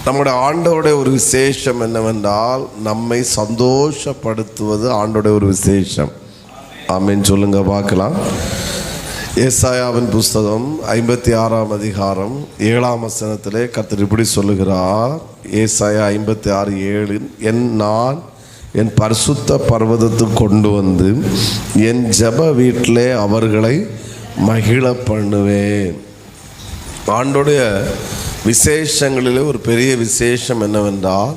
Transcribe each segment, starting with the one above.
நம்முடைய ஆண்டவருடைய ஒரு விசேஷம் என்னவென்றால் நம்மை சந்தோஷப்படுத்துவது ஆண்டவருடைய ஒரு விசேஷம். ஆமென் சொல்லுங்க பார்க்கலாம். ஏசாயாவின் புஸ்தகம் 56ஆம் அதிகாரம் 7ஆம் வசனத்திலே கர்த்தர் இப்படி சொல்லுகிறார். ஏசாயா 56:7 நான் என் பரிசுத்த பர்வதத்துக்கு கொண்டு வந்து என் ஜெப வீட்டிலே அவர்களை மகிழ பண்ணுவேன். ஆண்டோடைய விசேஷங்களிலே ஒரு பெரிய விசேஷம் என்னவென்றால்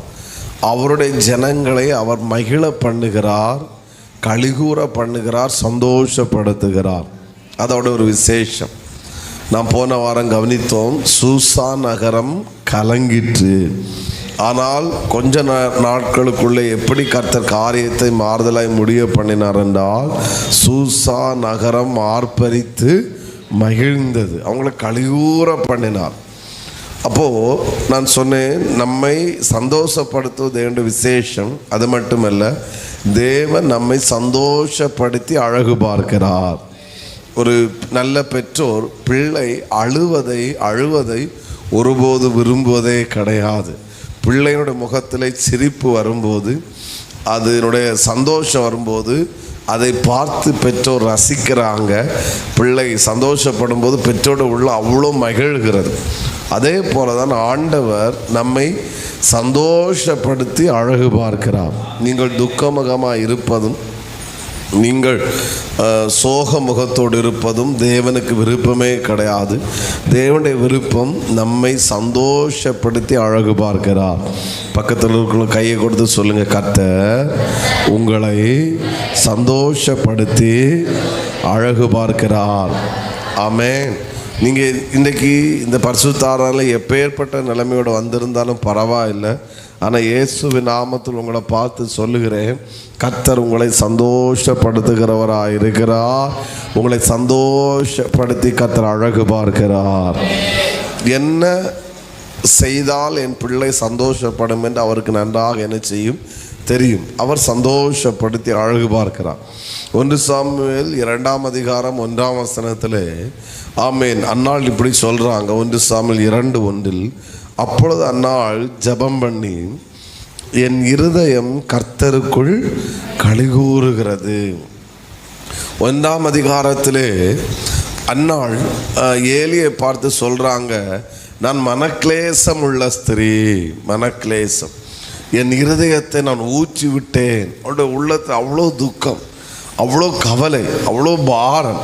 அவருடைய ஜனங்களை அவர் மகிழ பண்ணுகிறார், கலிகூற பண்ணுகிறார், சந்தோஷப்படுத்துகிறார். அதோட ஒரு விசேஷம். நாம் போன வாரம் கவனித்தோம், சூசா நகரம் கலங்கிற்று. ஆனால் கொஞ்ச நாட்களுக்குள்ளே எப்படி கர்த்தர் காரியத்தை மாறுதலாய் முடிய பண்ணினார் என்றால் சூசா நகரம் ஆர்ப்பரித்து மகிழ்ந்தது, அவங்களை கலிகூற பண்ணினார். அப்போது நான் சொன்னேன், நம்மை சந்தோஷப்படுத்துவது என்ற விசேஷம். அது மட்டுமல்ல, தேவன் நம்மை சந்தோஷப்படுத்தி அழகு பார்க்கிறார். ஒரு நல்ல பெற்றோர் பிள்ளை அழுவதை ஒருபோது விரும்புவதே கிடையாது. பிள்ளையினுடைய முகத்தில் சிரிப்பு வரும்போது, அதனுடைய சந்தோஷம் வரும்போது அதை பார்த்து பெற்றோர் ரசிக்கிறாங்க. பிள்ளை சந்தோஷப்படும் போது பெற்றோட உள்ள அவ்வளோ மகிழ்கிறது. அதே போல தான் ஆண்டவர் நம்மை சந்தோஷப்படுத்தி அழகு பார்க்கிறார். நீங்கள் துக்கமுகமாக இருப்பதும் நீங்கள் சோக முகத்தோடு இருப்பதும் தேவனுக்கு விருப்பமே கிடையாது. தேவனுடைய விருப்பம் நம்மை சந்தோஷப்படுத்தி அழகு பார்க்கிறார். பக்கத்தில் இருக்கிற கையை கொடுத்து சொல்லுங்க, கர்த்தர் உங்களை சந்தோஷப்படுத்தி அழகு பார்க்கிறார். ஆமென். நீங்கள் இன்றைக்கி இந்த பரிசுத்தாரால் எப்பேற்பட்ட நிலைமையோடு வந்திருந்தாலும் பரவாயில்லை. ஆனால் இயேசுவின் நாமத்தில் உங்களை பார்த்து சொல்லுகிறேன், கர்த்தர் உங்களை சந்தோஷப்படுத்துகிறவராக இருக்கிறார். உங்களை சந்தோஷப்படுத்தி கர்த்தர் அழகு பார்க்கிறார். என்ன செய்தால் என் பிள்ளை சந்தோஷப்படும் என்று அவருக்கு நன்றாக என்ன செய்யும் தெரியும். அவர் சந்தோஷப்படுத்தி அழகு பார்க்கிறார். 1 சாமுவேல் 2ஆம் அதிகாரம் 1ஆம் வசனத்தில் ஆமேன் அன்னாள் இப்படி சொல்கிறாங்க. 1 சாமுவேல் 2:1 அப்பொழுது அன்னாள் ஜெபம் பண்ணி, என் இருதயம் கர்த்தருக்குள் கலிகூறுகிறது. 1ஆம் அதிகாரத்திலே அன்னாள் ஏலியை பார்த்து சொல்கிறாங்க, நான் மனக்லேசம் உள்ள ஸ்திரீ, மனக்லேசம், என் இருதயத்தை நான் ஊற்றி விட்டேன். அவருடைய உள்ளத்தில் அவ்வளோ துக்கம், அவ்வளோ கவலை, அவ்வளோ பாரம்.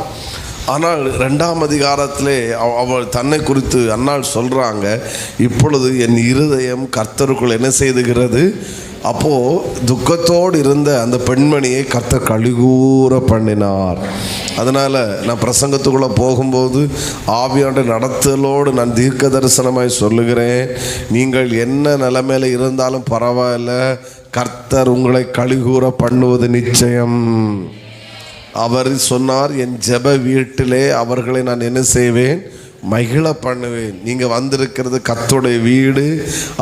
ஆனால் 2ஆம் அதிகாரத்திலே அவள் தன்னை குறித்து அன்னாள் சொல்கிறாங்க, இப்பொழுது என் இருதயம் கர்த்தருக்குள் என்ன செய்துகிறது. அப்போது துக்கத்தோடு இருந்த அந்த பெண்மணியை கர்த்தர் கலிகூற பண்ணினார். அதனால் நான் பிரசங்கத்துக்குள்ளே போகும்போது ஆவியாண்ட நடத்தலோடு நான் தீர்க்க தரிசனமாய் சொல்லுகிறேன், நீங்கள் என்ன நிலைமையில் இருந்தாலும் பரவாயில்ல, கர்த்தர் உங்களை கலிகூற பண்ணுவது நிச்சயம். அவர் சொன்னார், என் ஜெப வீட்டிலே அவர்களை நான் என்ன செய்வேன், மகிழ பண்ணுவேன். நீங்கள் வந்திருக்கிறது கர்த்தருடைய வீடு.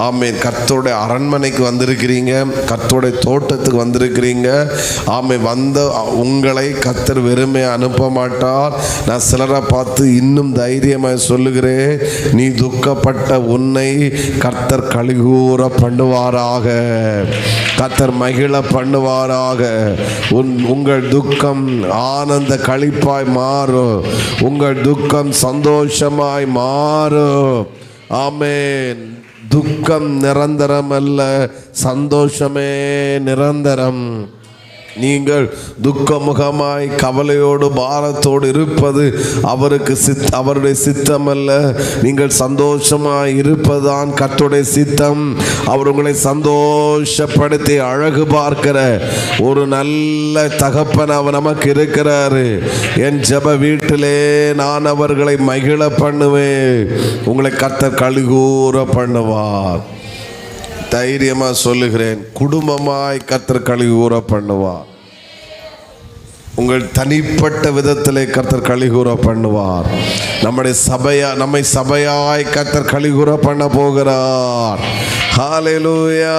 ஆமேன். கர்த்தருடைய அரண்மனைக்கு வந்திருக்கிறீங்க, கர்த்தருடைய தோட்டத்துக்கு வந்திருக்கிறீங்க. ஆமேன். வந்த உங்களை கர்த்தர் வெறுமை அனுப்ப மாட்டார். நான் சிலரை பார்த்து இன்னும் தைரியமாக சொல்லுகிறேன், நீ துக்கப்பட்ட உன்னை கர்த்தர் கலிகூற பண்ணுவாராக, கர்த்தர் மகிழ பண்ணுவாராக. உங்கள் துக்கம் ஆனந்த களிப்பாய் மாறும், உங்கள் துக்கம் சந்தோஷமாய் மாறும். ஆமென். துக்கம் நிரந்தரம் அல்ல, சந்தோஷமே நிரந்தரம். நீங்கள் துக்கமுகமாய் கவலையோடு பாரத்தோடு இருப்பது அவருடைய சித்தம் அல்ல. நீங்கள் சந்தோஷமாய் இருப்பதுதான் கர்த்தருடைய சித்தம். அவர் உங்களை சந்தோஷப்படுத்தி அழகு பார்க்கிற ஒரு நல்ல தகப்பன் அவர் நமக்கு இருக்கிறாரு. என் ஜெப வீட்டிலே நான் அவர்களை மகிழ பண்ணுவேன், உங்களை கர்த்தர் கலிகூற பண்ணுவார். தைரியமாக சொல்லுகிறேன், குடும்பமாய் கர்த்தர் கலிகூற பண்ணுவார். உங்கள் தனிப்பட்ட விதத்திலே கர்த்தர் கலிகூற பண்ணுவார். நம்மை சபையாய் கர்த்தர் கலிகூற பண்ண போகிறார். ஹல்லேலூயா.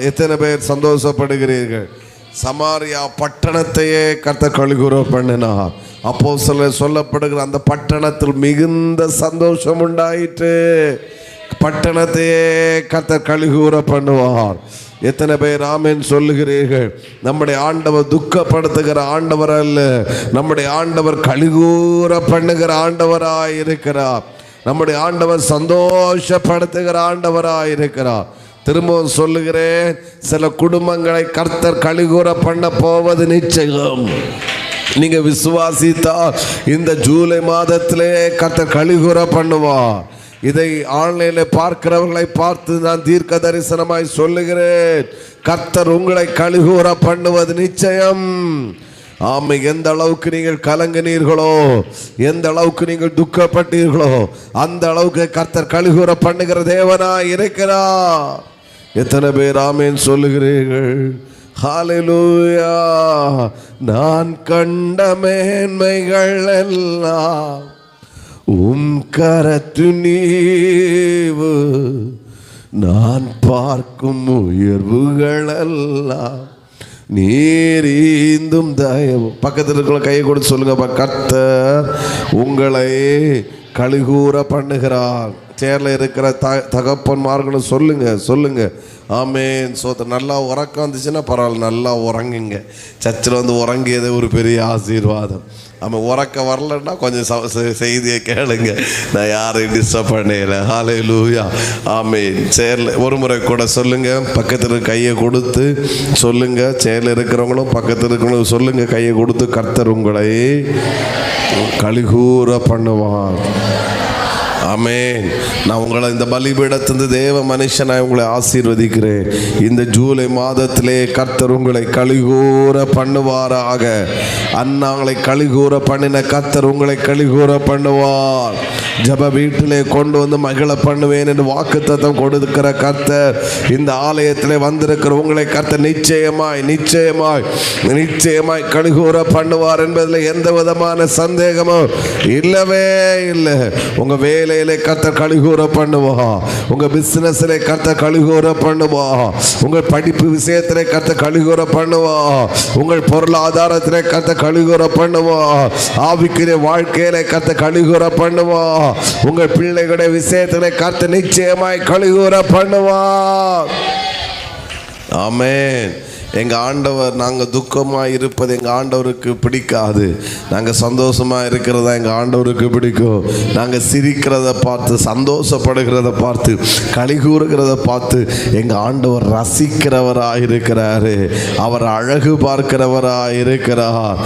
எத்தனை பேர் சந்தோஷப்படுகிறீர்கள்? சமாரியா பட்டணத்தையே கர்த்தர் கலிகூற பண்ணினார். அப்போஸ்தலர் சொல்லப்படுகிற அந்த பட்டணத்தில் மிகுந்த சந்தோஷம் உண்டாயிற்று. பட்டணத்தையே கர்த்தர் கலிகூற பண்ணுவார். எத்தனை பேர் ஆமென் சொல்லுகிறீர்கள்? நம்முடைய ஆண்டவர் துக்கப்படுத்துகிற ஆண்டவர் அல்ல, நம்முடைய ஆண்டவர் கலிகூற பண்ணுகிற ஆண்டவராய் இருக்கிறார். நம்முடைய ஆண்டவர் சந்தோஷப்படுத்துகிற ஆண்டவராய் இருக்கிறார். திரும்பவும் சொல்லுகிறேன், சில குடும்பங்களை கர்த்தர் கலிகூற பண்ண போவது நிச்சயம். நீங்க விசுவாசித்தால் இந்த ஜூலை மாதத்திலே கர்த்தர் கலிகூற பண்ணுவார். இதை ஆன்லைனில் பார்க்கிறவர்களை பார்த்து நான் தீர்க்க தரிசனமாய் சொல்லுகிறேன், கர்த்தர் உங்களை கலிகூற பண்ணுவது நிச்சயம். ஆமை, எந்த அளவுக்கு நீங்கள் கலங்கினீர்களோ, எந்த அளவுக்கு நீங்கள் துக்கப்பட்டீர்களோ, அந்த அளவுக்கு கர்த்தர் கலிகூற பண்ணுகிற தேவனாய் இருக்கிறார். எத்தனை பேர் ஆமேன் சொல்லுகிறீர்கள்? ஹல்லேலூயா. நான் கண்ட மேன்மைகள் எல்லாம் உம் கரத்து நீவு, நான் பார்க்கும் உயர்வுகள் எல்லாம் நீரீந்தும் தயவு. பக்கத்தில் இருக்கிற கையை கொடுத்து சொல்லுங்க, கர்த்தர் உங்களை கலிகூற பண்ணுகிறார். சேர்ல இருக்கிற தகப்பன்மார்களும் சொல்லுங்க. ஆமேன். நல்லா உறக்கம் வந்துச்சுன்னா பரவாயில்ல, நல்லா உறங்குங்க. சர்ச்சில் வந்து உறங்கியது ஒரு பெரிய ஆசீர்வாதம். ஆமாம், உறக்க வரலன்னா கொஞ்சம் செய்தியை கேளுங்க, நான் யாரையும் டிஸ்டர்ப் பண்ணல. ஹல்லேலூயா. ஆமேன். சேர்ல ஒரு முறை கூட சொல்லுங்க, பக்கத்தில் கையை கொடுத்து சொல்லுங்க. சேர்ல இருக்கிறவங்களும் பக்கத்தில் இருக்கிறவங்களும் சொல்லுங்க, கையை கொடுத்து, கர்த்தர் உங்களை கலிகூற பண்ணுவார். ஆமென். நான் உங்களை இந்த பலிபீடத்திலிருந்து தேவ மனுஷனாய் உங்களை ஆசீர்வதிக்கிறேன். இந்த ஜூலை மாதத்திலே கர்த்தர் உங்களை கலிகூற பண்ணுவாராக. அன்னாங்களை கலிகூற பண்ணின கர்த்தர் உங்களை கலிகூற பண்ணுவார். ஜப வீட்டிலே கொண்டு வந்து மகிழ பண்ணுவேன் என்று வாக்குத்தத்தம் கொடுக்கிற கர்த்தர் இந்த ஆலயத்திலே வந்திருக்கிற உங்களை கர்த்தர் நிச்சயமாய் கலிகூற பண்ணுவார் என்பதில் எந்த விதமான சந்தேகமும் இல்லவே இல்லை. உங்க வேலையிலே கர்த்தர் கலிகூற பண்ணுவா, உங்க பிசினஸ்ல கர்த்தர் கலிகூற பண்ணுவா, உங்கள் படிப்பு விஷயத்திலே கர்த்தர் கலிகூற பண்ணுவா, உங்கள் பொருளாதாரத்திலே கர்த்தர் கலிகூற பண்ணுவா, ஆவிக்குரிய வாழ்க்கையிலே கர்த்தர் கலிகூற பண்ணுவா, உங்கள் பிள்ளைகளுடைய விஷயத்திலே கர்த்தர் நிச்சயமாய் கலிகூற பண்ணுவார். ஆமென். எங்கள் ஆண்டவர், நாங்கள் துக்கமாக இருப்பது எங்கள் ஆண்டவருக்கு பிடிக்காது. நாங்கள் சந்தோஷமாக இருக்கிறதா எங்கள் ஆண்டவருக்கு பிடிக்கும். நாங்கள் சிரிக்கிறத பார்த்து, சந்தோஷப்படுகிறத பார்த்து, கலிகூறுகிறத பார்த்து எங்கள் ஆண்டவர் ரசிக்கிறவராக இருக்கிறாரு. அவர் அழகு பார்க்கிறவராக இருக்கிறார்.